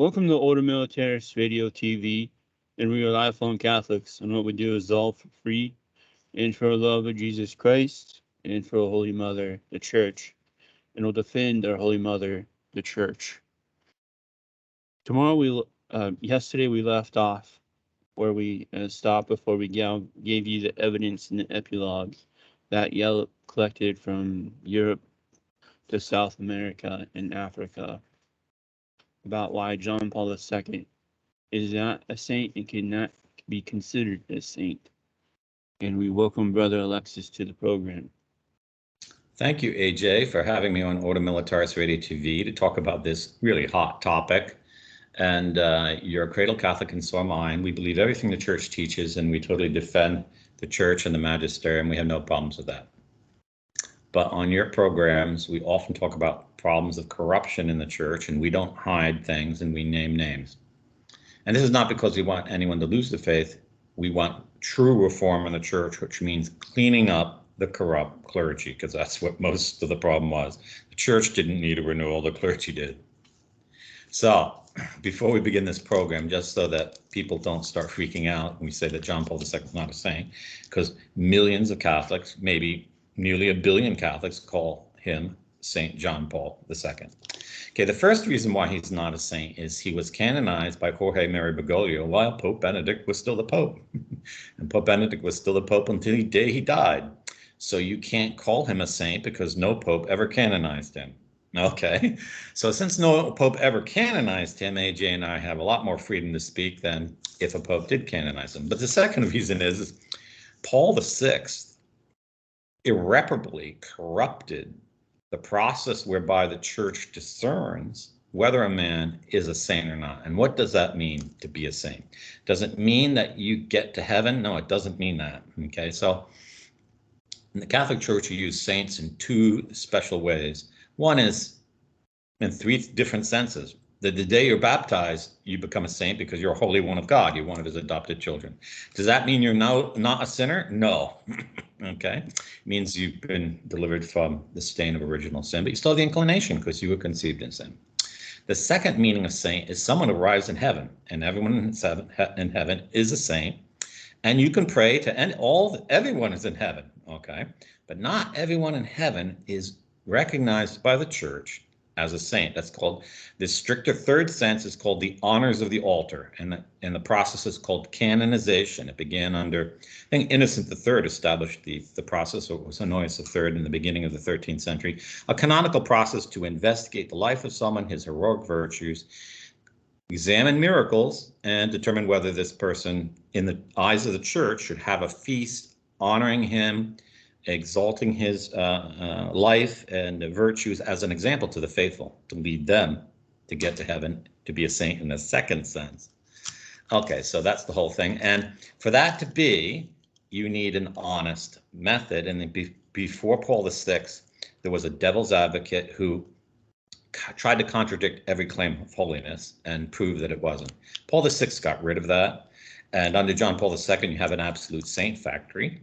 Welcome to Order Militaris Radio TV, and we are lifelong Catholics, and what we do is all for free, and for the love of Jesus Christ, and for the Holy Mother, the Church, and we'll defend our Holy Mother, the Church. Yesterday we left off where we stopped before we gave you the evidence in the epilogue that Yellow collected from Europe to South America and Africa about why John Paul II is not a saint and cannot be considered a saint. And we welcome Brother Alexis to the program. Thank you, AJ, for having me on Order Militaris Radio TV to talk about this really hot topic. And you're a cradle Catholic and so am I. We believe everything the Church teaches, and we totally defend the Church and the Magisterium. We have no problems with that. But on your programs, we often talk about problems of corruption in the Church, and we don't hide things, and we name names. And this is not because we want anyone to lose the faith. We want true reform in the Church, which means cleaning up the corrupt clergy, because that's what most of the problem was. The Church didn't need a renewal, the clergy did. So before we begin this program, just so that people don't start freaking out when we say that John Paul II is not a saint, because millions of Catholics, maybe nearly 1 billion Catholics, call him Saint John Paul II. Okay, the first reason why he's not a saint is he was canonized by Jorge Maria Bergoglio while Pope Benedict was still the Pope. And Pope Benedict was still the Pope until the day he died. So you can't call him a saint because no Pope ever canonized him. Okay, so since no Pope ever canonized him, AJ and I have a lot more freedom to speak than if a Pope did canonize him. But the second reason is Paul VI irreparably corrupted the process whereby the Church discerns whether a man is a saint or not. And what does that mean to be a saint? Does it mean that you get to heaven? No, it doesn't mean that. Okay, so in the Catholic Church, you use saints in two special ways. One is in three different senses. The day you're baptized, you become a saint because you're a holy one of God. You're one of his adopted children. Does that mean you're now not a sinner? No. Okay. It means you've been delivered from the stain of original sin, but you still have the inclination because you were conceived in sin. The second meaning of saint is someone who arrives in heaven, and everyone in heaven is a saint. And you can pray to everyone is in heaven, okay? But not everyone in heaven is recognized by the Church as a saint. That's called, the stricter third sense is called the honors of the altar, and the process is called canonization. It began under, I think Innocent III established the process, or it was Honorius III in the beginning of the 13th century, a canonical process to investigate the life of someone, his heroic virtues, examine miracles, and determine whether this person, in the eyes of the Church, should have a feast honoring him, exalting his life and virtues as an example to the faithful, to lead them to get to heaven, to be a saint in the second sense. Okay, so that's the whole thing. And for that to be, you need an honest method. And before Paul VI, there was a devil's advocate who tried to contradict every claim of holiness and prove that it wasn't. Paul VI got rid of that. And under John Paul II, you have an absolute saint factory.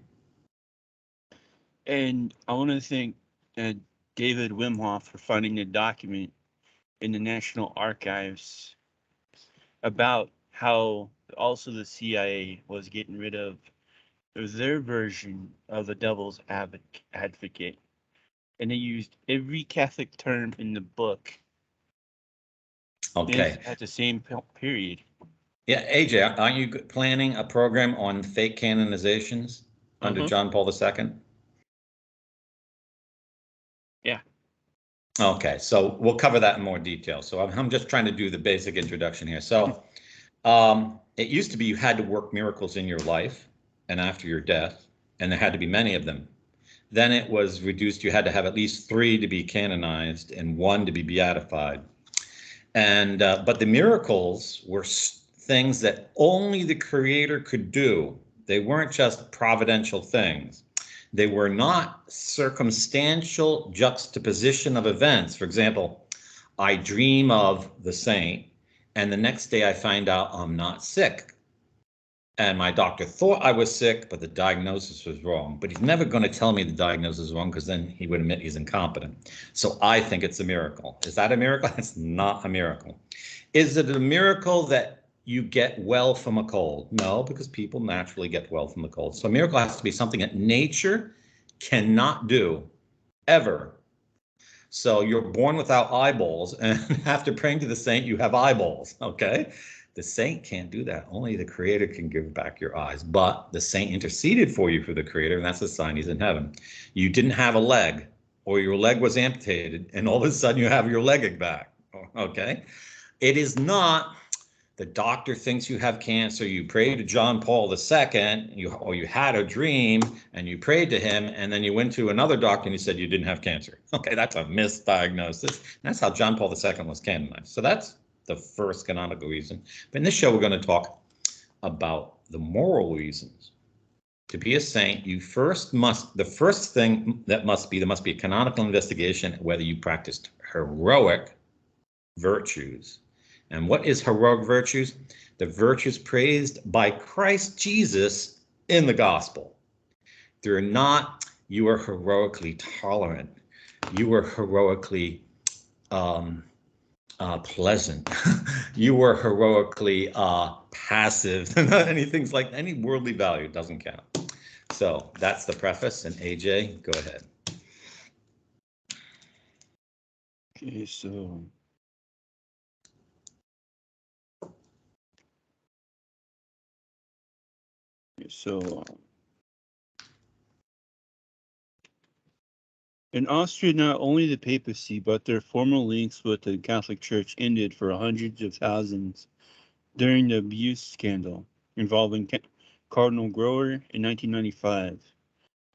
And I want to thank David Wimhoff for finding the document in the National Archives about how also the CIA was getting rid of their version of the devil's advocate. And they used every Catholic term in the book. Okay. At the same period. Yeah, AJ, aren't you planning a program on fake canonizations under John Paul II? Yeah. Okay, so we'll cover that in more detail. So I'm just trying to do the basic introduction here. So it used to be you had to work miracles in your life and after your death, and there had to be many of them. Then it was reduced. You had to have at least 3 to be canonized and 1 to be beatified. And but the miracles were things that only the Creator could do. They weren't just providential things. They were not circumstantial juxtaposition of events. For example, I dream of the saint, and the next day I find out I'm not sick. and my doctor thought I was sick, but the diagnosis was wrong. But he's never going to tell me the diagnosis is wrong, because then he would admit he's incompetent. So I think it's a miracle. Is that a miracle? It's not a miracle. Is it a miracle that you get well from a cold? No, because people naturally get well from the cold. So a miracle has to be something that nature cannot do ever. So you're born without eyeballs, and after praying to the saint, you have eyeballs, okay? The saint can't do that. Only the creator can give back your eyes. But the saint interceded for you for the creator, and that's a sign he's in heaven. You didn't have a leg, or your leg was amputated, and all of a sudden you have your leg back, okay? It is not the doctor thinks you have cancer, you pray to John Paul II, or you had a dream and you prayed to him, and then you went to another doctor and he said you didn't have cancer. Okay, that's a misdiagnosis. That's how John Paul II was canonized. So that's the first canonical reason. But in this show, we're going to talk about the moral reasons. To be a saint, you first must, the first thing that must be, there must be a canonical investigation whether you practiced heroic virtues. And what is heroic virtues? The virtues praised by Christ Jesus in the gospel. They're not, you are heroically tolerant. You are heroically pleasant. You were heroically passive. Any things like any worldly value doesn't count. So that's the preface. And AJ, go ahead. Okay, so in Austria, not only the papacy, but their formal links with the Catholic Church ended for hundreds of thousands during the abuse scandal involving Cardinal Grower in 1995.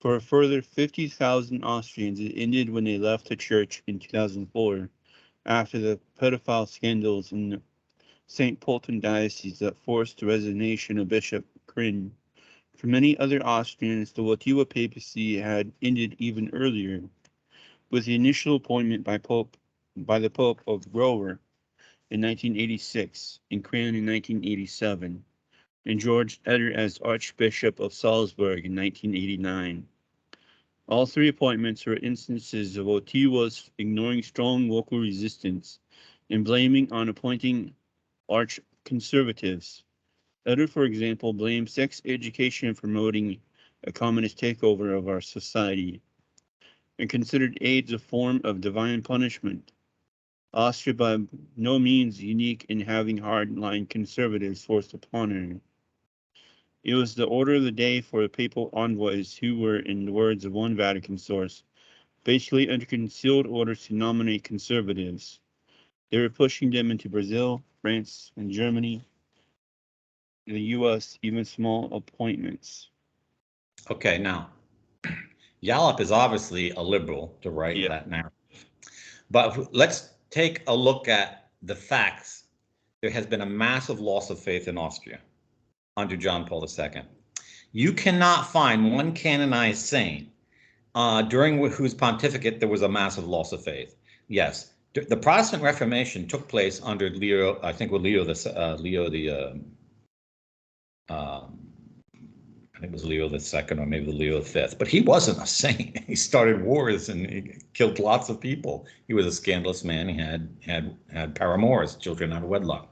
For a further 50,000 Austrians, it ended when they left the church in 2004 after the pedophile scandals in the St. Pölten diocese that forced the resignation of Bishop Krin. For many other Austrians, the Wojtyła papacy had ended even earlier, with the initial appointment by the Pope of Grower in 1986 and Krin in 1987, and George Eder as Archbishop of Salzburg in 1989. All three appointments were instances of Wojtyła's ignoring strong local resistance and blaming on appointing arch-conservatives. Eder, for example, blamed sex education for promoting a communist takeover of our society and considered AIDS a form of divine punishment. Austria by no means unique in having hard-line conservatives forced upon her. It was the order of the day for the papal envoys who were, in the words of one Vatican source, basically under concealed orders to nominate conservatives. They were pushing them into Brazil, France, and Germany, the U.S., even small appointments. Okay, now, Yallop is obviously a liberal to write that narrative. But let's take a look at the facts. There has been a massive loss of faith in Austria under John Paul II. You cannot find one canonized saint during whose pontificate there was a massive loss of faith. Yes, the Protestant Reformation took place under Leo, I think with Leo the I think it was Leo II or maybe Leo V, but he wasn't a saint. He started wars and he killed lots of people. He was a scandalous man. He had paramours, children out of wedlock.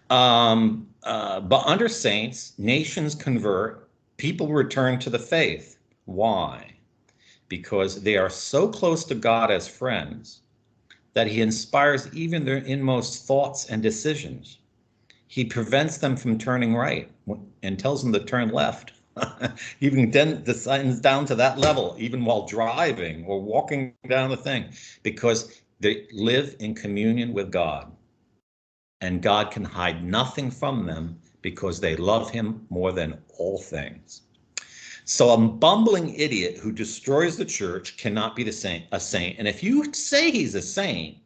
But under saints, nations convert, people return to the faith. Why? Because they are so close to God as friends that he inspires even their inmost thoughts and decisions. He prevents them from turning right and tells them to turn left. Even then descends down to that level, even while driving or walking down the thing, because they live in communion with God. And God can hide nothing from them because they love him more than all things. So a bumbling idiot who destroys the church cannot be a saint. And if you say he's a saint,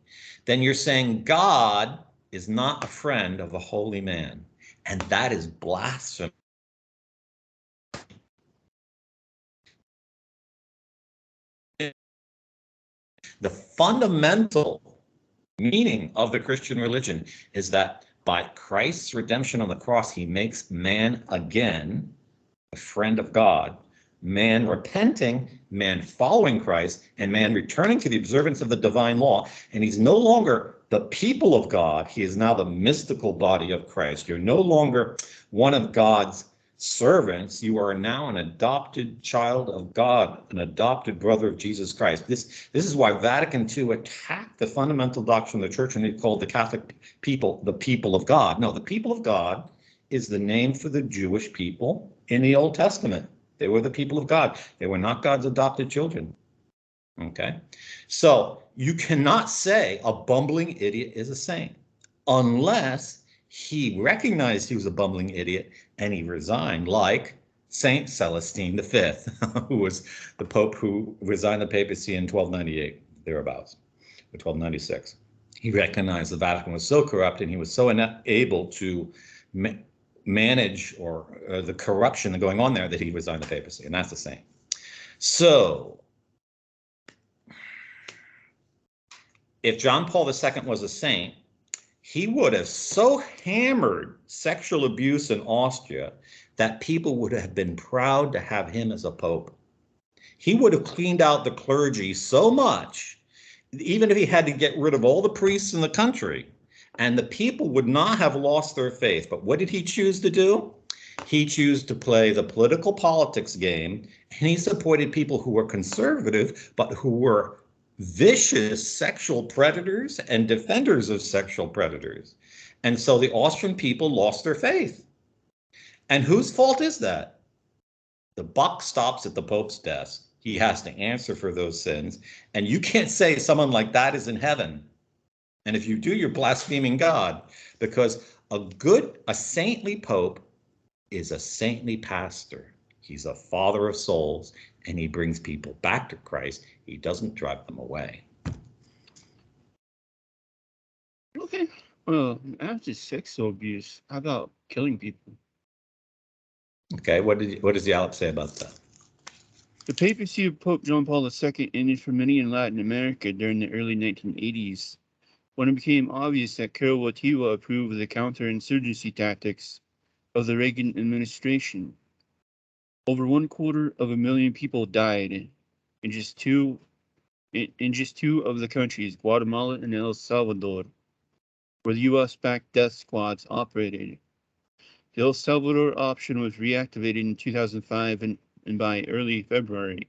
then you're saying God is not a friend of a holy man. And that is blasphemy. The fundamental meaning of the Christian religion is that by Christ's redemption on the cross, he makes man again a friend of God, man repenting, man following Christ, and man returning to the observance of the divine law. And he's no longer the people of God. He is now the mystical body of Christ. You're no longer one of God's servants. You are now an adopted child of God, an adopted brother of Jesus Christ. This is why Vatican II attacked the fundamental doctrine of the church, and they called the Catholic people the people of God. No, the people of God is the name for the Jewish people in the Old Testament. They were the people of God. They were not God's adopted children. Okay? So you cannot say a bumbling idiot is a saint unless he recognized he was a bumbling idiot and he resigned, like Saint Celestine V, who was the Pope who resigned the papacy in 1298, thereabouts, or 1296. He recognized the Vatican was so corrupt and he was so unable to manage the corruption going on there that he resigned the papacy, and that's the same. So, if John Paul II was a saint, he would have so hammered sexual abuse in Austria that people would have been proud to have him as a pope. He would have cleaned out the clergy so much, even if he had to get rid of all the priests in the country, and the people would not have lost their faith. But what did he choose to do? He chose to play the political politics game, and he supported people who were conservative, but who were vicious sexual predators and defenders of sexual predators. And so the Austrian people lost their faith. And whose fault is that? The buck stops at the Pope's desk. He has to answer for those sins. And you can't say someone like that is in heaven. And if you do, you're blaspheming God, because a saintly Pope is a saintly pastor. He's a father of souls, and he brings people back to Christ. He doesn't drive them away. Okay. Well, after sexual abuse, how about killing people? Okay, what does the Alep say about that? The papacy of Pope John Paul II ended for many in Latin America during the early 1980s, when it became obvious that Karol Wojtyła approved of the counterinsurgency tactics of the Reagan administration. Over 250,000 people died in just two of the countries, Guatemala and El Salvador, where the U.S.-backed death squads operated. The El Salvador option was reactivated in 2005, and by early February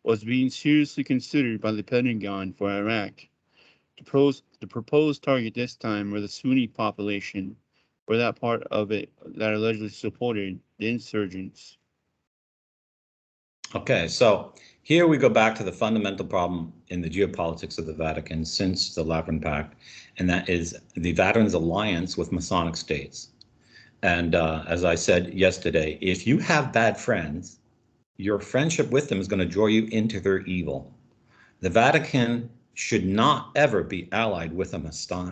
was being seriously considered by the Pentagon for Iraq. The proposed target this time were the Sunni population, or that part of it that allegedly supported the insurgents. Okay, so here we go back to the fundamental problem in the geopolitics of the Vatican since the Lateran Pact, and that is the Vatican's alliance with Masonic states. And as I said yesterday, if you have bad friends, your friendship with them is going to draw you into their evil. The Vatican should not ever be allied with a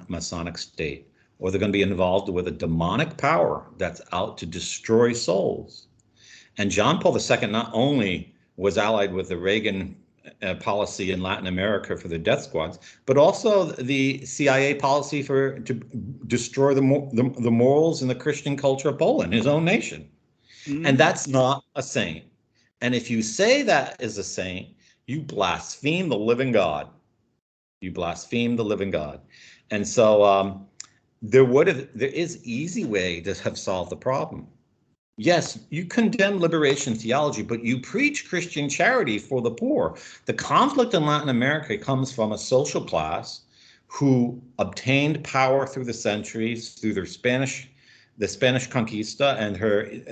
Masonic state, or they're going to be involved with a demonic power that's out to destroy souls. And John Paul II not only was allied with the Reagan policy in Latin America for the death squads, but also the CIA policy to destroy the morals and the Christian culture of Poland, his own nation. Mm-hmm. And that's not a saint. And if you say that is a saint, you blaspheme the living God. You blaspheme the living God. And so there is easy way to have solved the problem. Yes, you condemn liberation theology, but you preach Christian charity for the poor. The conflict in Latin America comes from a social class who obtained power through the centuries, through the Spanish conquista and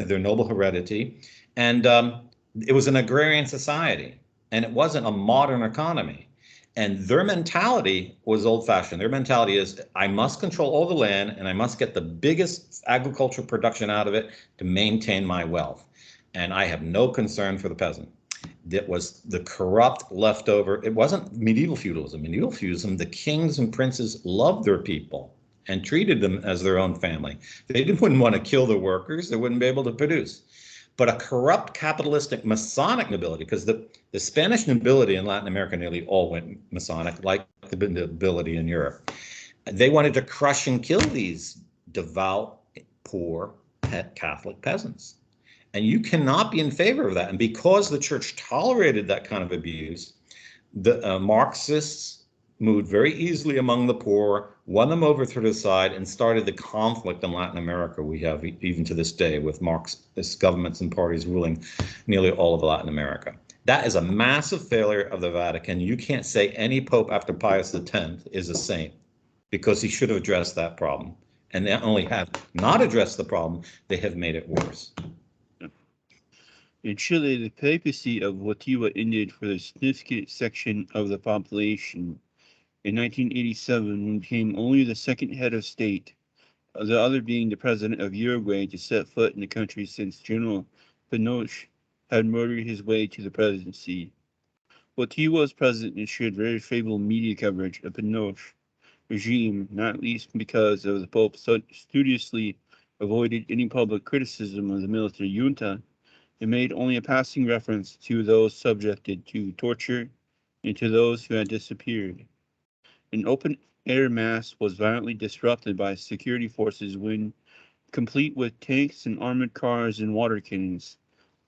their noble heredity. And it was an agrarian society, and it wasn't a modern economy. And their mentality was old-fashioned. Their mentality is, I must control all the land, and I must get the biggest agricultural production out of it to maintain my wealth. And I have no concern for the peasant. That was the corrupt leftover. It wasn't medieval feudalism. Medieval feudalism, the kings and princes loved their people and treated them as their own family. They wouldn't want to kill the workers. They wouldn't be able to produce. But a corrupt capitalistic Masonic nobility, because the Spanish nobility in Latin America nearly all went Masonic, like the nobility in Europe. They wanted to crush and kill these devout, poor Catholic peasants. And you cannot be in favor of that. And because the church tolerated that kind of abuse, the Marxists moved very easily among the poor, won them over to the side, and started the conflict in Latin America we have even to this day, with Marxist governments and parties ruling nearly all of Latin America. That is a massive failure of the Vatican. You can't say any pope after Pius X is a saint, because he should have addressed that problem. And they only have not addressed the problem, they have made it worse. In Chile, the papacy of Wojtyła ended for a significant section of the population. In 1987, when became only the second head of state, the other being the president of Uruguay, to set foot in the country since General Pinochet had murdered his way to the presidency. Wojtyła's president ensured very favorable media coverage of Pinochet's regime, not least because of the Pope studiously avoided any public criticism of the military junta and made only a passing reference to those subjected to torture and to those who had disappeared. An open-air mass was violently disrupted by security forces when, complete with tanks and armored cars and water cannons,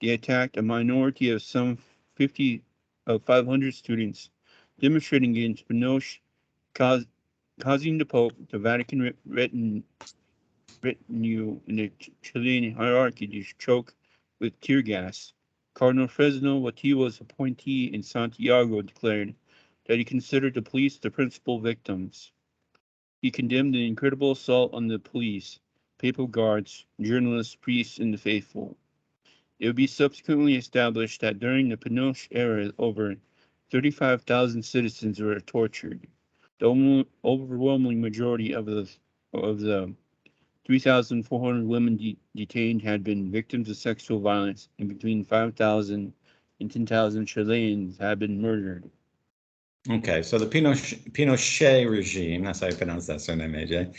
they attacked a minority of some 500 students demonstrating against Pinochet, causing the Pope, the Vatican retinue, and the Chilean hierarchy to choke with tear gas. Cardinal Fresno, Wojtyła's appointee in Santiago, declared that he considered the police the principal victims. He condemned the incredible assault on the police, papal guards, journalists, priests, and the faithful. It would be subsequently established that during the Pinochet era, over 35,000 citizens were tortured. The overwhelming majority of the 3,400 women detained had been victims of sexual violence, and between 5,000 and 10,000 Chileans had been murdered. Okay, so the Pinochet regime, that's how you pronounce that surname, AJ,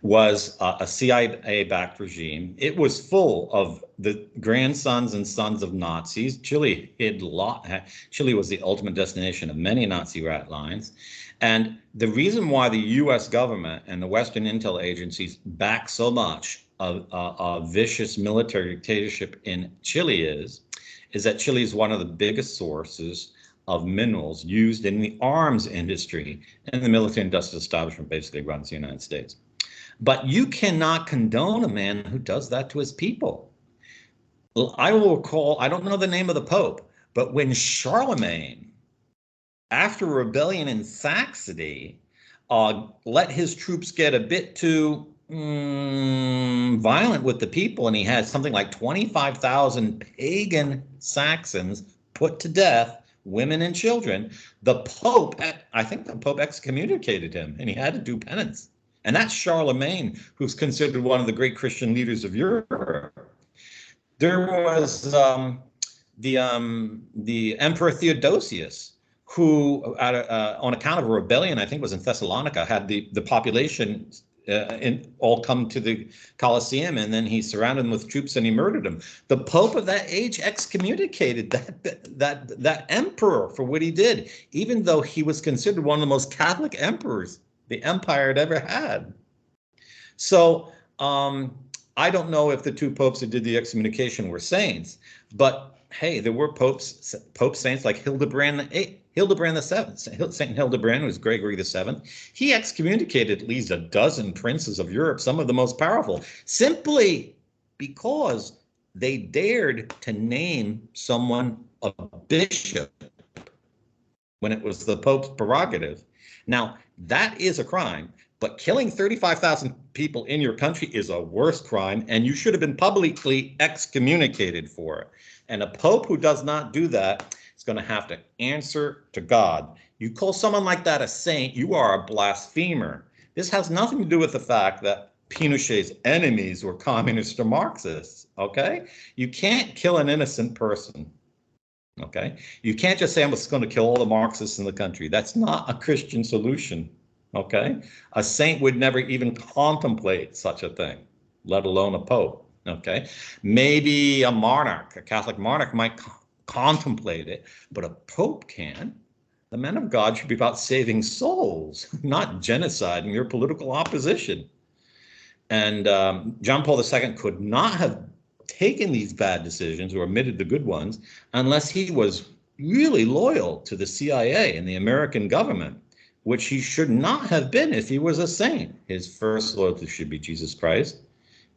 was a CIA-backed regime. It was full of the grandsons and sons of Nazis. Chile was the ultimate destination of many Nazi rat lines. And the reason why the US government and the Western intel agencies back so much of a vicious military dictatorship in Chile is that Chile is one of the biggest sources of minerals used in the arms industry, and the military industrial establishment basically runs the United States. But you cannot condone a man who does that to his people. I will recall, I don't know the name of the Pope, but when Charlemagne, after a rebellion in Saxony, let his troops get a bit too violent with the people, and he had something like 25,000 pagan Saxons put to death, women and children, the Pope, I think the Pope excommunicated him, and he had to do penance. And that's Charlemagne, who's considered one of the great Christian leaders of Europe. There was the Emperor Theodosius, who, on account of a rebellion, I think it was in Thessalonica, had the population all come to the Colosseum, and then he surrounded them with troops and he murdered them. The Pope of that age excommunicated that emperor for what he did, even though he was considered one of the most Catholic emperors the empire had ever had. So I don't know if the two popes that did the excommunication were saints, but hey, there were pope saints like Hildebrand VII, Saint Hildebrand, who was Gregory VII. He excommunicated at least a dozen princes of Europe, some of the most powerful, simply because they dared to name someone a bishop when it was the Pope's prerogative. Now, that is a crime, but killing 35,000 people in your country is a worse crime, and you should have been publicly excommunicated for it. And a Pope who does not do that is going to have to answer to God. You call someone like that a saint, you are a blasphemer. This has nothing to do with the fact that Pinochet's enemies were communists or Marxists, okay? You can't kill an innocent person, okay? You can't just say, I'm just going to kill all the Marxists in the country. That's not a Christian solution, okay? A saint would never even contemplate such a thing, let alone a pope, okay? Maybe a monarch, a Catholic monarch might contemplate it, but a pope can. The man of God should be about saving souls, not genociding your political opposition. And John Paul II could not have taken these bad decisions or omitted the good ones unless he was really loyal to the CIA and the American government, which he should not have been if he was a saint. His first loyalty should be Jesus Christ,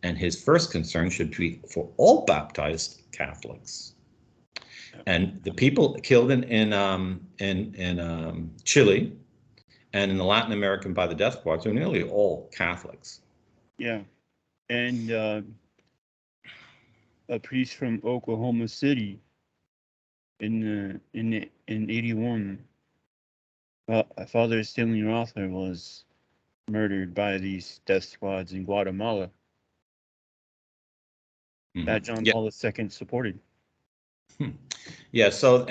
and his first concern should be for all baptized Catholics. And the people killed in Chile and in the Latin American by the death squads are nearly all Catholics. Yeah, and a priest from Oklahoma City in 81, Father Stanley Rother was murdered by these death squads in Guatemala that John Paul II supported. Yeah, so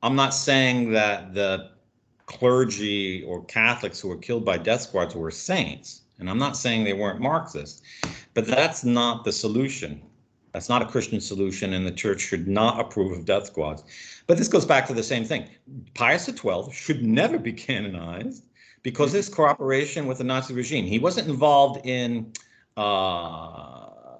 I'm not saying that the clergy or Catholics who were killed by death squads were saints, and I'm not saying they weren't Marxists, but that's not the solution. That's not a Christian solution, and the church should not approve of death squads. But this goes back to the same thing. Pius XII should never be canonized because his cooperation with the Nazi regime. He wasn't involved in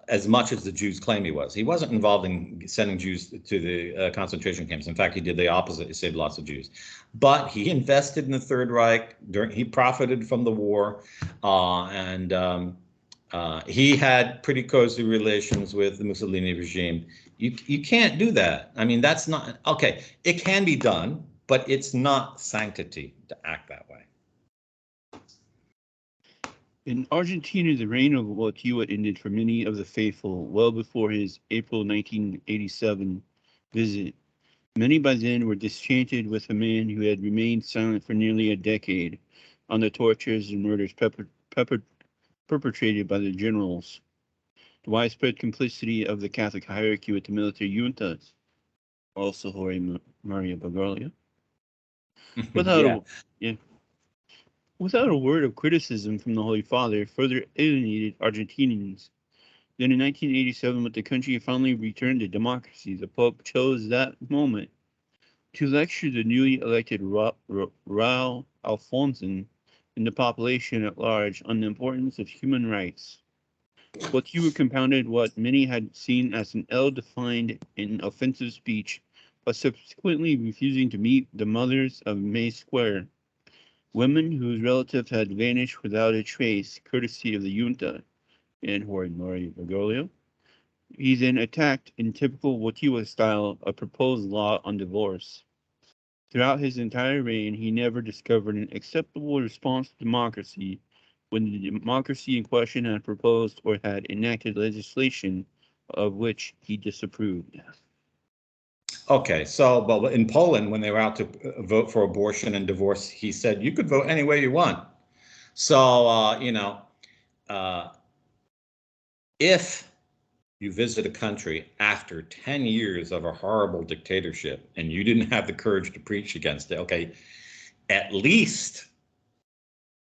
as much as the Jews claim he was. He wasn't involved in sending Jews to the concentration camps. In fact, he did the opposite. He saved lots of Jews. But he invested in the Third Reich. He profited from the war, and he had pretty cozy relations with the Mussolini regime. You can't do that. I mean, that's not, okay, it can be done, but it's not sanctity to act that way. In Argentina, the reign of Wojtyła ended for many of the faithful well before his April 1987 visit. Many by then were disenchanted with a man who had remained silent for nearly a decade on the tortures and murders perpetrated by the generals, the widespread complicity of the Catholic hierarchy with the military juntas, also Jorge Maria Bergoglio. Without a word of criticism from the Holy Father, further alienated Argentinians. Then in 1987, when the country finally returned to democracy, the Pope chose that moment to lecture the newly elected Raul Alfonsin and the population at large on the importance of human rights. Wojtyła compounded what many had seen as an ill-defined and offensive speech, but subsequently refusing to meet the mothers of May Square, women whose relatives had vanished without a trace, courtesy of the junta and Jorge Maria Bergoglio. He then attacked, in typical Wojtyła style, a proposed law on divorce. Throughout his entire reign, he never discovered an acceptable response to democracy when the democracy in question had proposed or had enacted legislation of which he disapproved. Okay, so but in Poland, when they were out to vote for abortion and divorce, he said you could vote any way you want. So if you visit a country after 10 years of a horrible dictatorship and you didn't have the courage to preach against it, okay, at least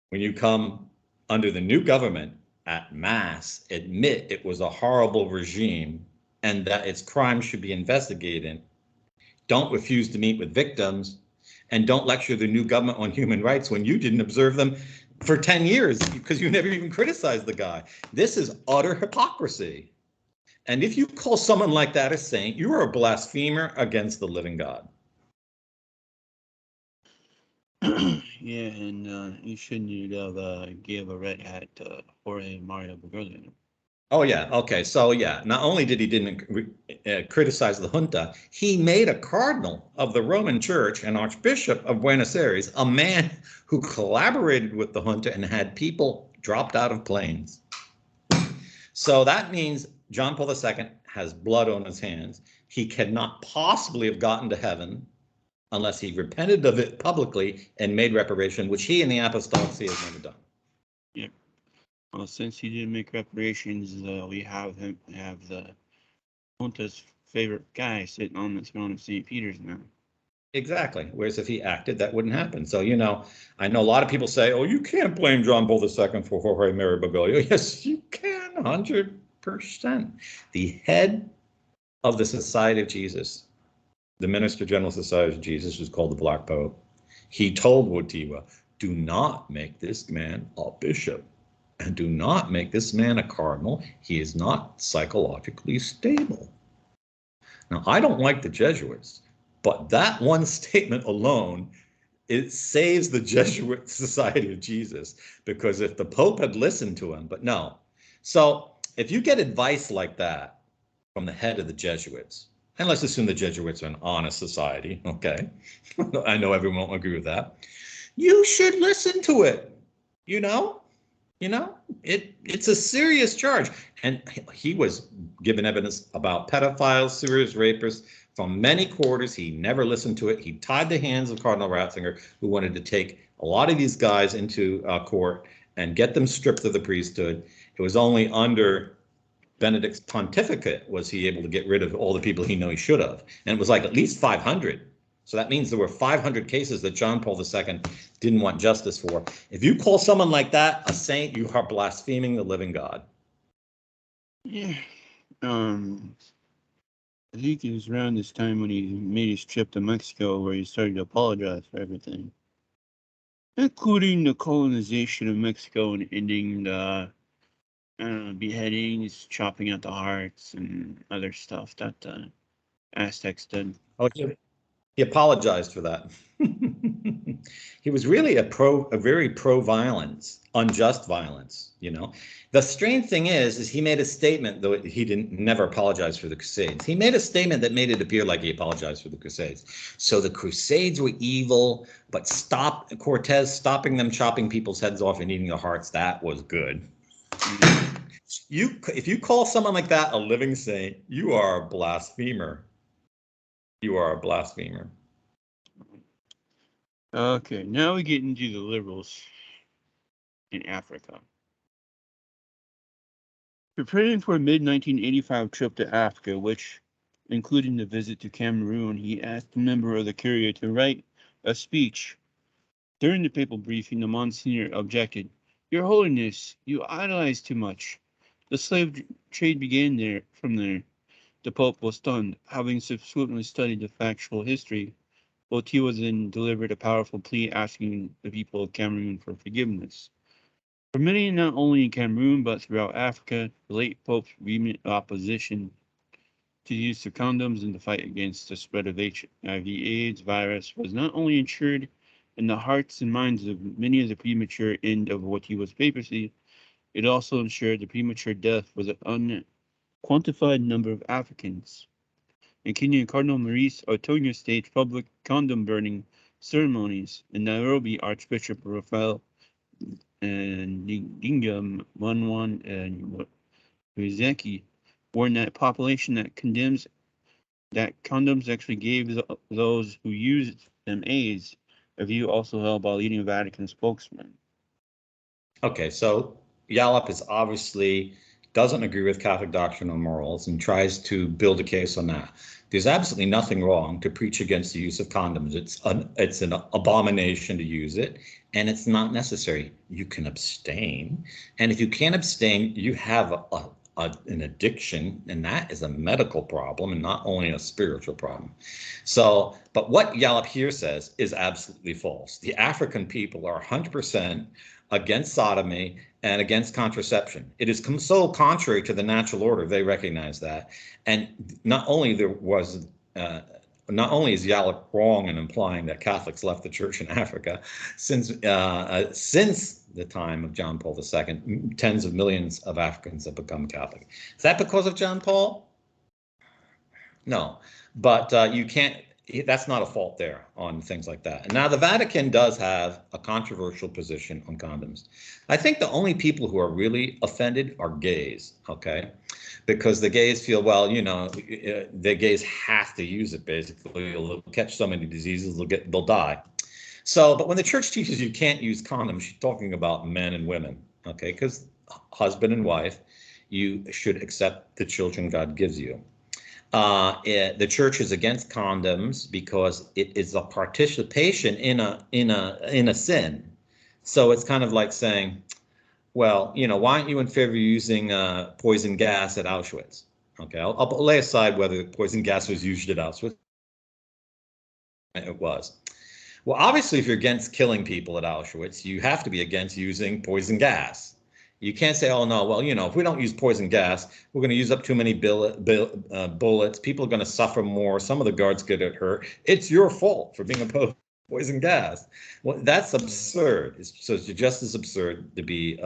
when you come under the new government at mass, admit it was a horrible regime and that its crimes should be investigated. Don't refuse to meet with victims, and don't lecture the new government on human rights when you didn't observe them for 10 years because you never even criticized the guy. This is utter hypocrisy. And if you call someone like that a saint, you are a blasphemer against the living God. Yeah, and you shouldn't have gave a red hat to Jorge Mario Bergoglio. Oh, yeah. Okay. So, yeah, not only did he didn't criticize the junta, he made a cardinal of the Roman Church and Archbishop of Buenos Aires, a man who collaborated with the junta and had people dropped out of planes. So that means John Paul II has blood on his hands. He cannot possibly have gotten to heaven unless he repented of it publicly and made reparation, which he and the Apostolic See has never done. Yeah. Well, since he didn't make reparations, we have the junta's favorite guy sitting on the throne of St. Peter's now. Exactly. Whereas if he acted, that wouldn't happen. So, I know a lot of people say, oh, you can't blame John Paul II for Jorge Mario Bergoglio. Yes, you can, 100%. The head of the Society of Jesus, the Minister General Society of Jesus, was called the Black Pope. He told Wojtyła, do not make this man a bishop. and do not make this man a cardinal. He is not psychologically stable. Now, I don't like the Jesuits, but that one statement alone, it saves the Jesuit Society of Jesus, because if the Pope had listened to him, but no. So if you get advice like that from the head of the Jesuits, and let's assume the Jesuits are an honest society, okay? I know everyone won't agree with that. You should listen to it, you know? It's a serious charge. And he was given evidence about pedophiles, serious rapists from many quarters. He never listened to it. He tied the hands of Cardinal Ratzinger, who wanted to take a lot of these guys into court and get them stripped of the priesthood. It was only under Benedict's pontificate was he able to get rid of all the people he knew he should have. And it was like at least 500. So that means there were 500 cases that John Paul II didn't want justice for. If you call someone like that a saint, you are blaspheming the living God. Yeah. I think it was around this time when he made his trip to Mexico where he started to apologize for everything, including the colonization of Mexico and ending the beheadings, chopping out the hearts, and other stuff that the Aztecs did. Oh, he apologized for that. He was really a very pro-violence, unjust violence, you know. The strange thing is he made a statement, though he never apologized for the Crusades. He made a statement that made it appear like he apologized for the Crusades. So the Crusades were evil, but Cortez stopping them chopping people's heads off and eating their hearts, that was good. If you call someone like that a living saint, you are a blasphemer. You are a blasphemer. Okay, now we get into the liberals in Africa. Preparing for a mid-1985 trip to Africa, which including the visit to Cameroon, he asked a member of the Curia to write a speech. During the papal briefing, the Monsignor objected, "Your Holiness, you idolize too much. The slave trade began from there." The Pope was stunned, having subsequently studied the factual history. Wojtyła then delivered a powerful plea asking the people of Cameroon for forgiveness. For many, not only in Cameroon but throughout Africa, the late Pope's vehement opposition to the use of condoms in the fight against the spread of HIV/AIDS virus was not only ensured in the hearts and minds of many of the premature end of Wojtyła's papacy, it also ensured the premature death of an unquantified number of Africans. In Kenya, Cardinal Maurice Otonya staged public condom burning ceremonies. In Nairobi, Archbishop Raphael Ndinga Manwan and Rizeki warned that population that condemns that condoms actually gave those who used them AIDS, a view also held by leading Vatican spokesman. Okay, so Yallop is obviously doesn't agree with Catholic doctrine and morals and tries to build a case on that. There's absolutely nothing wrong to preach against the use of condoms. It's an abomination to use it, and it's not necessary. You can abstain, and if you can't abstain, you have an addiction, and that is a medical problem and not only a spiritual problem. So, but what Yallop here says is absolutely false. The African people are 100% against sodomy and against contraception. It is so contrary to the natural order. They recognize that. And not only is Yallop wrong in implying that Catholics left the church in Africa, since the time of John Paul II, tens of millions of Africans have become Catholic. Is that because of John Paul? No, but you can't. That's not a fault there on things like that. And now the Vatican does have a controversial position on condoms. I think the only people who are really offended are gays, okay? Because the gays feel, well, you know, the gays have to use it, basically. They'll catch so many diseases, they'll die. So, but when the church teaches you can't use condoms, she's talking about men and women, okay? Because husband and wife, you should accept the children God gives you. The church is against condoms because it is a participation in a sin. So it's kind of like saying, well, you know, why aren't you in favor of using poison gas at Auschwitz? Okay, I'll lay aside whether poison gas was used at Auschwitz. It was. Well, obviously, if you're against killing people at Auschwitz, you have to be against using poison gas. You can't say, oh, no, well, if we don't use poison gas, we're going to use up too many bullets. People are going to suffer more. Some of the guards get hurt. It's your fault for being opposed to poison gas. Well, that's absurd. So it's just as absurd to be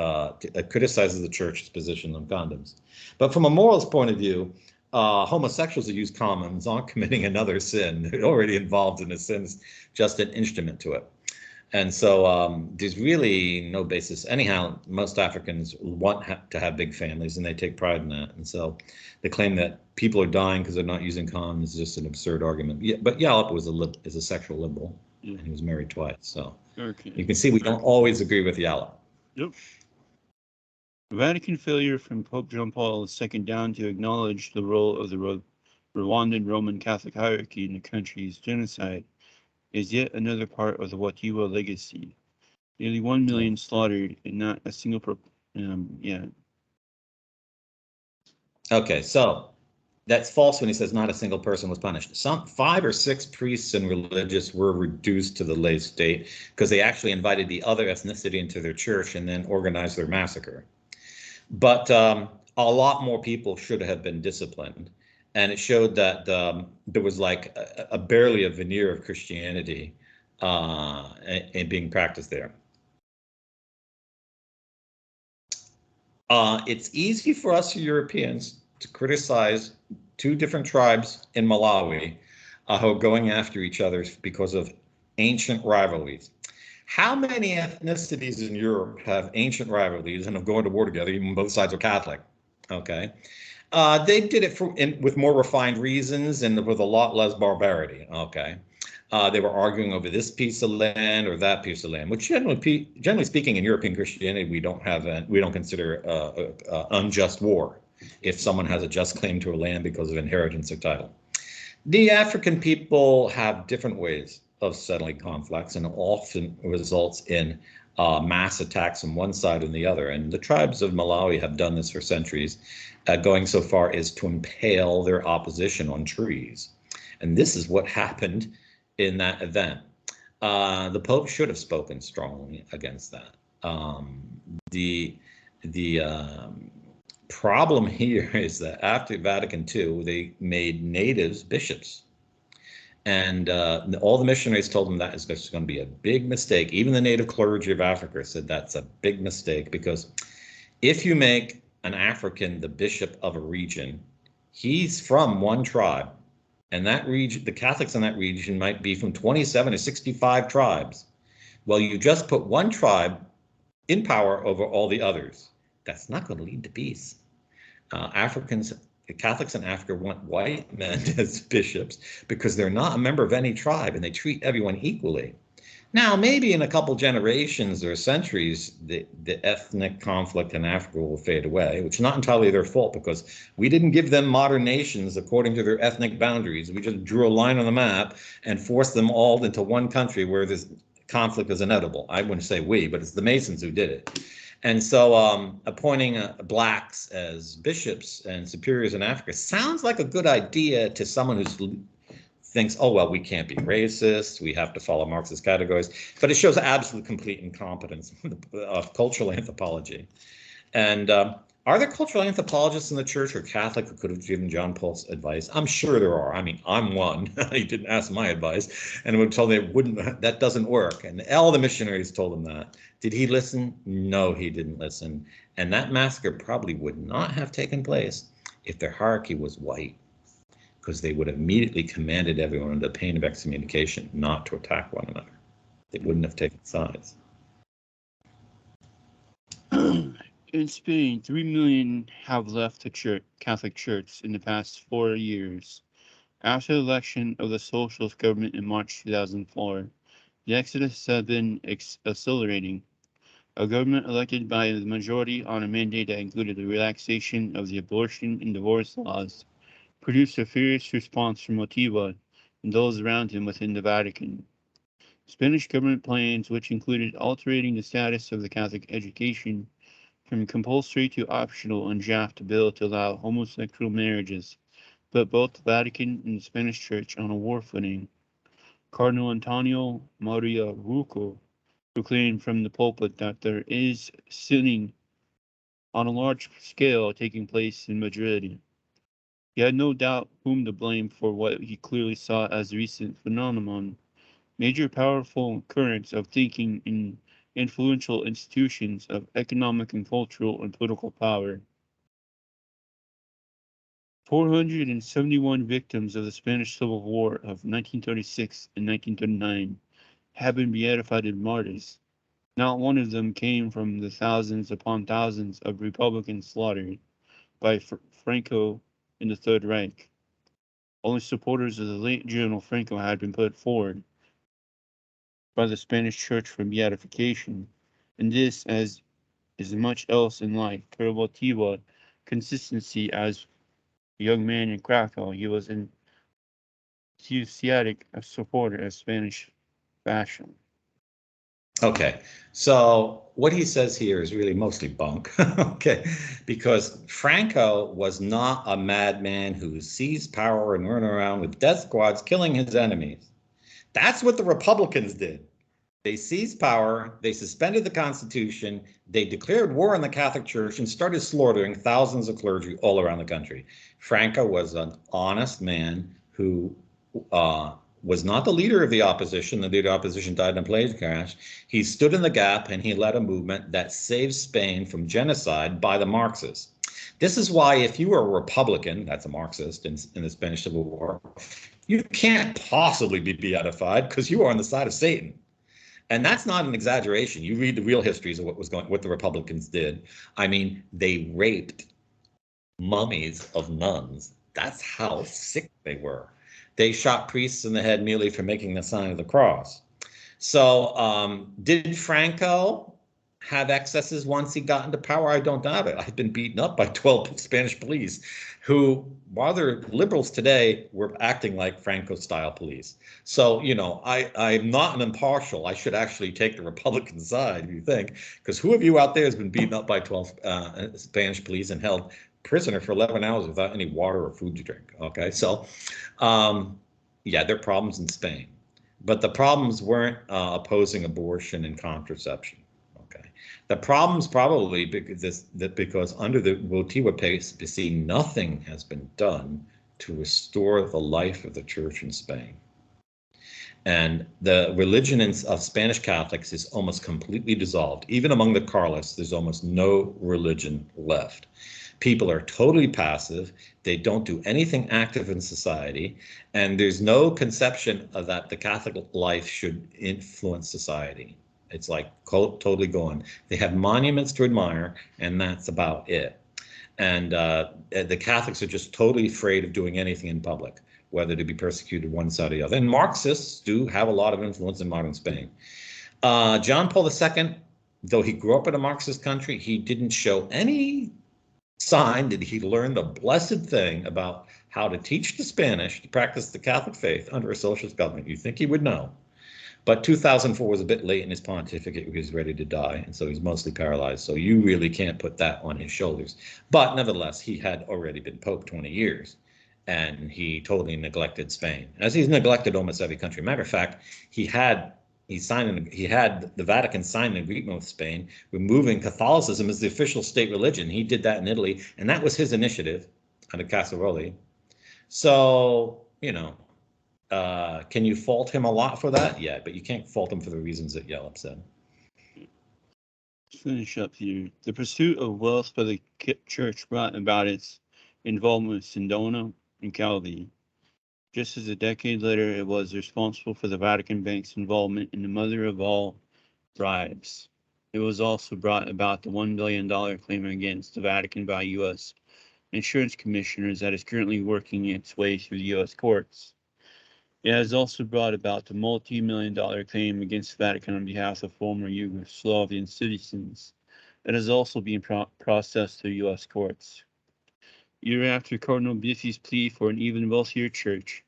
criticizes the church's position on condoms. But from a morals point of view, homosexuals who use condoms aren't committing another sin. They're already involved in a sin, it's just an instrument to it. And so there's really no basis. Anyhow, most Africans want to have big families, and they take pride in that. And so the claim that people are dying because they're not using condoms is just an absurd argument. Yeah, but Yallop is a sexual liberal, and he was married twice. So you can see we don't always agree with Yallop. Yep. Vatican failure from Pope John Paul II down to acknowledge the role of the Rwandan Roman Catholic hierarchy in the country's genocide is yet another part of the Watiwa legacy. Nearly 1 million slaughtered and not a single Okay, so that's false when he says not a single person was punished. Some 5 or 6 priests and religious were reduced to the lay state because they actually invited the other ethnicity into their church and then organized their massacre. But a lot more people should have been disciplined. And it showed that there was like barely a veneer of Christianity and being practiced there. It's easy for us Europeans to criticize 2 different tribes in Malawi who are going after each other because of ancient rivalries. How many ethnicities in Europe have ancient rivalries and have gone to war together, even both sides are Catholic? Okay. They did it with more refined reasons and with a lot less barbarity. Okay. They were arguing over this piece of land or that piece of land, which generally speaking, in European Christianity, we don't consider unjust war if someone has a just claim to a land because of inheritance or title. The African people have different ways of settling conflicts, and often results in mass attacks on one side and the other. And the tribes of Malawi have done this for centuries, going so far as to impale their opposition on trees. And this is what happened in that event. The Pope should have spoken strongly against that. The problem here is that after Vatican II, they made natives bishops. And all the missionaries told them that is just going to be a big mistake. Even the native clergy of Africa said that's a big mistake, because if you make an African the bishop of a region, he's from one tribe. And that region, the Catholics in that region might be from 27 to 65 tribes. Well, you just put one tribe in power over all the others. That's not going to lead to peace. Catholics in Africa want white men as bishops because they're not a member of any tribe and they treat everyone equally. Now, maybe in a couple generations or centuries, the ethnic conflict in Africa will fade away, which is not entirely their fault, because we didn't give them modern nations according to their ethnic boundaries. We just drew a line on the map and forced them all into one country where this conflict is inevitable. I wouldn't say we, but it's the Masons who did it. And so appointing blacks as bishops and superiors in Africa sounds like a good idea to someone who thinks, oh, well, we can't be racist, we have to follow Marxist categories, but it shows absolute complete incompetence of cultural anthropology. And are there cultural anthropologists in the church or Catholic who could have given John Paul's advice? I'm sure there are. I mean, I'm one. He didn't ask my advice, and would tell them that doesn't work. And all the missionaries told him that. Did he listen? No, he didn't listen. And that massacre probably would not have taken place if their hierarchy was white, because they would have immediately commanded everyone under the pain of excommunication not to attack one another. They wouldn't have taken sides. In Spain, 3 million have left the Catholic Church in the past 4 years. After the election of the socialist government in March 2004, the exodus has been accelerating. A government elected by the majority on a mandate that included the relaxation of the abortion and divorce laws produced a furious response from Wojtyła and those around him within the Vatican. Spanish government plans, which included altering the status of the Catholic education from compulsory to optional on draft bill to allow homosexual marriages, put both the Vatican and the Spanish Church on a war footing. Cardinal Antonio Maria Rucco proclaimed from the pulpit that there is sinning on a large scale taking place in Madrid. He had no doubt whom to blame for what he clearly saw as a recent phenomenon, major powerful currents of thinking in influential institutions of economic and cultural and political power. 471 victims of the Spanish Civil War of 1936 and 1939 have been beatified as martyrs. Not one of them came from the thousands upon thousands of Republicans slaughtered by Franco in the Third Reich. Only supporters of the late General Franco had been put forward by the Spanish Church for beatification, and this, as is much else in life, Karabativa consistency as a young man in Krakow, he was an enthusiastic supporter of Spanish fashion. Okay, so what he says here is really mostly bunk, okay, because Franco was not a madman who seized power and ran around with death squads killing his enemies. That's what the Republicans did. They seized power, they suspended the Constitution, they declared war on the Catholic Church, and started slaughtering thousands of clergy all around the country. Franco was an honest man who was not the leader of the opposition. The leader of the opposition died in a plane crash. He stood in the gap and he led a movement that saved Spain from genocide by the Marxists. This is why if you were a Republican, that's a Marxist in the Spanish Civil War, you can't possibly be beatified because you are on the side of Satan. And that's not an exaggeration. You read the real histories of what the Republicans did. I mean, they raped mummies of nuns. That's how sick they were. They shot priests in the head merely for making the sign of the cross. So did Franco have excesses once he got into power? I don't doubt it. I've been beaten up by 12 Spanish police who, while they're liberals today, were acting like Franco-style police. So, you know, I'm not an impartial. I should actually take the Republican side, you think, because who of you out there has been beaten up by 12 Spanish police and held prisoner for 11 hours without any water or food to drink? Okay, so yeah, there are problems in Spain. But the problems weren't opposing abortion and contraception. Okay, the problems probably because under the Wojtyła papacy, nothing has been done to restore the life of the church in Spain. And the religion of Spanish Catholics is almost completely dissolved. Even among the Carlists, there's almost no religion left. People are totally passive. They don't do anything active in society. And there's no conception of that the Catholic life should influence society. It's like totally gone. They have monuments to admire, and that's about it. And the Catholics are just totally afraid of doing anything in public, whether to be persecuted one side or the other. And Marxists do have a lot of influence in modern Spain. John Paul II, though he grew up in a Marxist country, he didn't show any sign that he learned a blessed thing about how to teach the Spanish to practice the Catholic faith under a socialist government. You think he would know. But 2004 was a bit late in his pontificate. He was ready to die, and so he's mostly paralyzed. So you really can't put that on his shoulders. But nevertheless, he had already been Pope 20 years, and he totally neglected Spain, as he's neglected almost every country. Matter of fact, he had the Vatican sign an agreement with Spain, removing Catholicism as the official state religion. He did that in Italy, and that was his initiative under Casaroli. So, you know, can you fault him a lot for that? Yeah, but you can't fault him for the reasons that Yelp said. Finish up here. The pursuit of wealth by the church brought about its involvement with Sindona and Calvi. Just as a decade later, it was responsible for the Vatican Bank's involvement in the mother of all bribes. It was also brought about the $1 billion claim against the Vatican by U.S. insurance commissioners that is currently working its way through the U.S. courts. It has also brought about the multi-million-dollar claim against the Vatican on behalf of former Yugoslavian citizens that is also being processed through U.S. courts. Year after Cardinal Biffi's plea for an even wealthier church,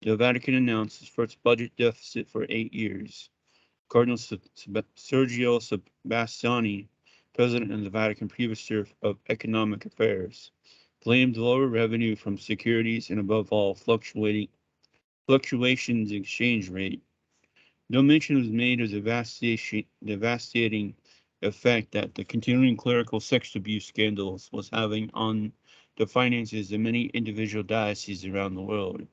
the Vatican announced its first budget deficit for 8 years. Cardinal Sergio Sebastiani, president of the Vatican Prefecture of Economic Affairs, blamed lower revenue from securities and above all fluctuations in exchange rate. No mention was made of the devastating effect that the continuing clerical sex abuse scandals was having on the finances of many individual dioceses around the world.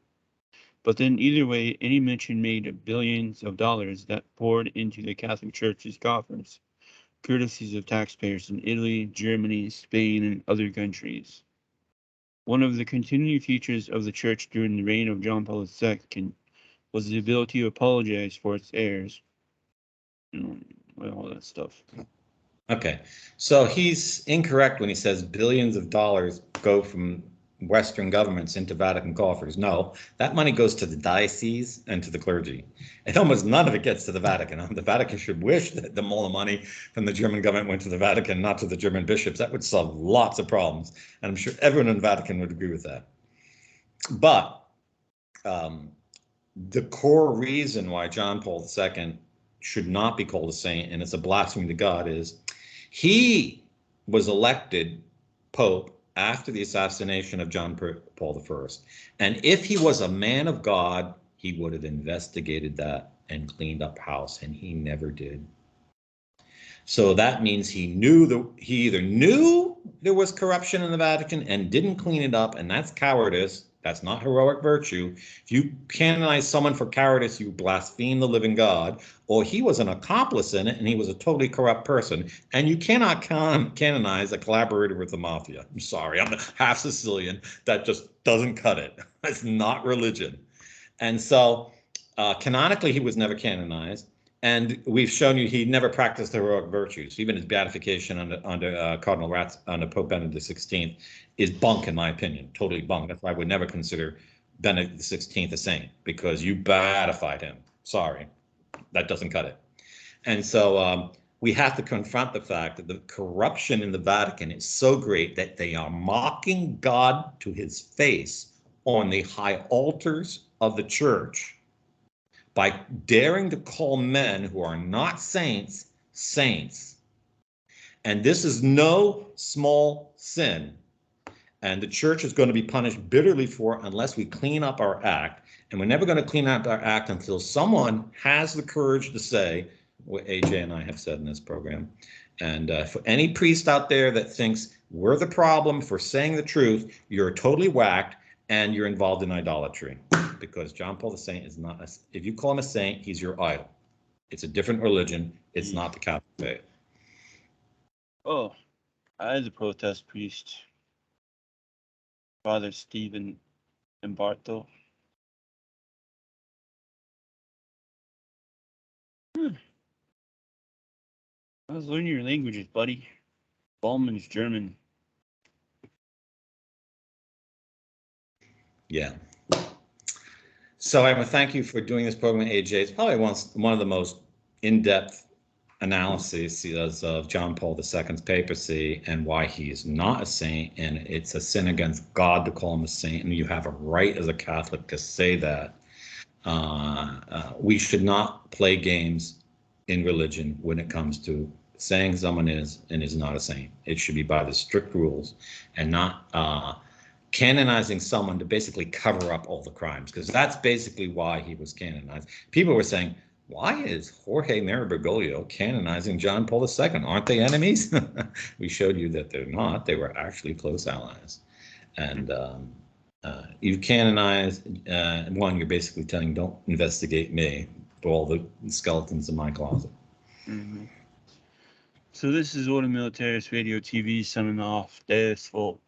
But then either way, any mention made of billions of dollars that poured into the Catholic Church's coffers, courtesies of taxpayers in Italy, Germany, Spain, and other countries. One of the continuing features of the Church during the reign of John Paul II was the ability to apologize for its errors. All that stuff. Okay, so he's incorrect when he says billions of dollars go from Western governments into Vatican coffers. No, that money goes to the diocese and to the clergy. And almost none of it gets to the Vatican. The Vatican should wish that all the money from the German government went to the Vatican, not to the German bishops. That would solve lots of problems. And I'm sure everyone in the Vatican would agree with that. But the core reason why John Paul II should not be called a saint, and it's a blasphemy to God, is he was elected Pope after the assassination of John Paul I. And if he was a man of God, he would have investigated that and cleaned up house, and he never did. So that means he either knew there was corruption in the Vatican and didn't clean it up, and that's cowardice. That's not heroic virtue. If you canonize someone for cowardice, you blaspheme the living God, or he was an accomplice in it and he was a totally corrupt person. And you cannot canonize a collaborator with the mafia. I'm sorry, I'm half Sicilian. That just doesn't cut it. It's not religion. And so canonically, he was never canonized. And we've shown you he never practiced the heroic virtues. Even his beatification under Cardinal Ratz, under Pope Benedict XVI, is bunk, in my opinion, totally bunk. That's why I would never consider Benedict XVI a saint, because you beatified him. Sorry, that doesn't cut it. And so we have to confront the fact that the corruption in the Vatican is so great that they are mocking God to his face on the high altars of the church by daring to call men who are not saints, saints. And this is no small sin. And the church is going to be punished bitterly for it unless we clean up our act. And we're never going to clean up our act until someone has the courage to say what AJ and I have said in this program. And for any priest out there that thinks we're the problem for saying the truth, you're totally whacked and you're involved in idolatry. Because John Paul the Saint is not, if you call him a saint, he's your idol. It's a different religion. It's not the Catholic faith. Oh, I, as a protest priest, Father Stephen Imbarto. I was learning your languages, buddy. Ballman's German. Yeah. So I want to thank you for doing this program, AJ. It's probably one of the most in-depth analyses of John Paul II's papacy and why he is not a saint, and it's a sin against God to call him a saint, and you have a right as a Catholic to say that. We should not play games in religion when it comes to saying someone is and is not a saint. It should be by the strict rules and not canonizing someone to basically cover up all the crimes, because that's basically why he was canonized. People were saying, why is Jorge Maria Bergoglio canonizing John Paul II? Aren't they enemies? We showed you that they're not. They were actually close allies. And you canonize one, you're basically telling, don't investigate me for all the skeletons in my closet. Mm-hmm. So this is Ordo Militaris Radio TV signing off. Deus Volt.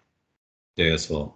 Deus Volt.